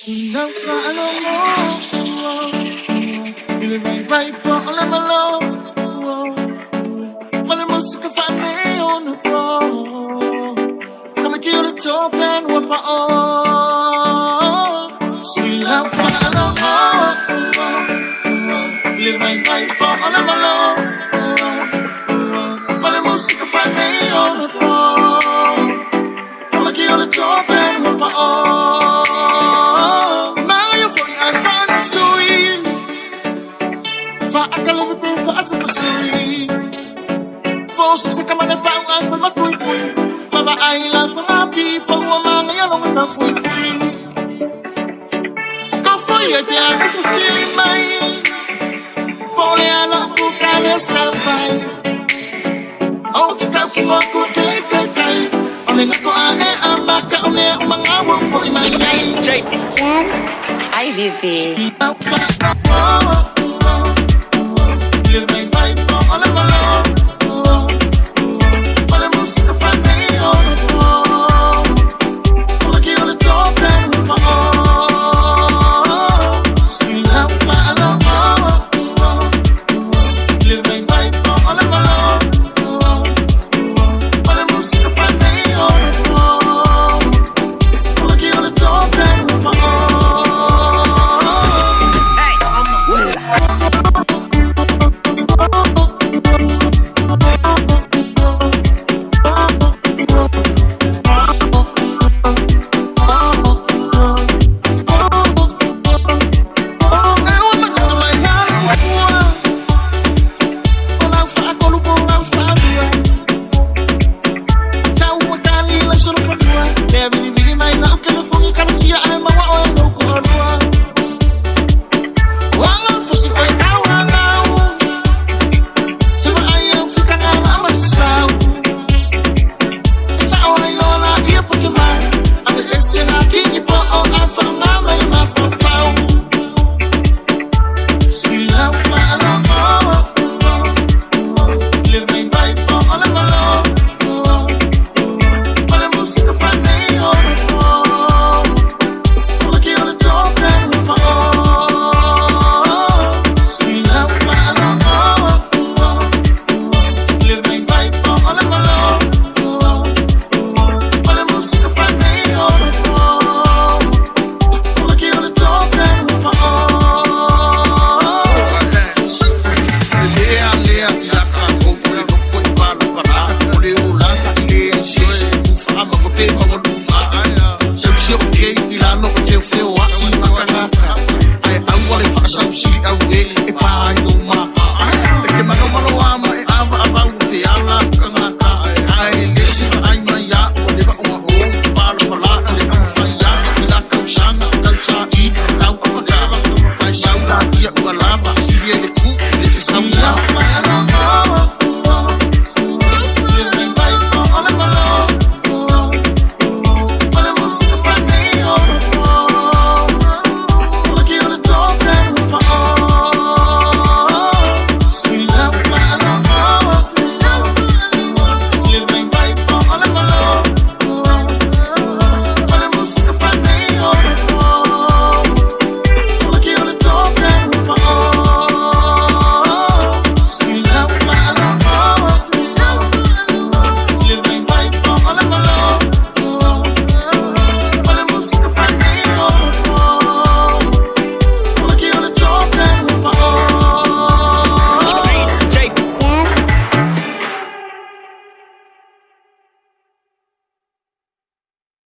Love for a long Really right for all I'm alone. Mala música fa on the floor. Come kill the top and what for all. See love for a long Really right for all I'm alone. Mala música fa on the floor. Come kill the top and what for all. Pasuri Força se kama na pang ay fa magpuy-puy Mabaay lang mga people Wamang yalong na fuy-fuy Kafoy at yan ko silimay Pole anak ko kaya sabay Oh, ikaw kimo ko kay Oling ako ane amaka One mga wafo imayay IBP Feel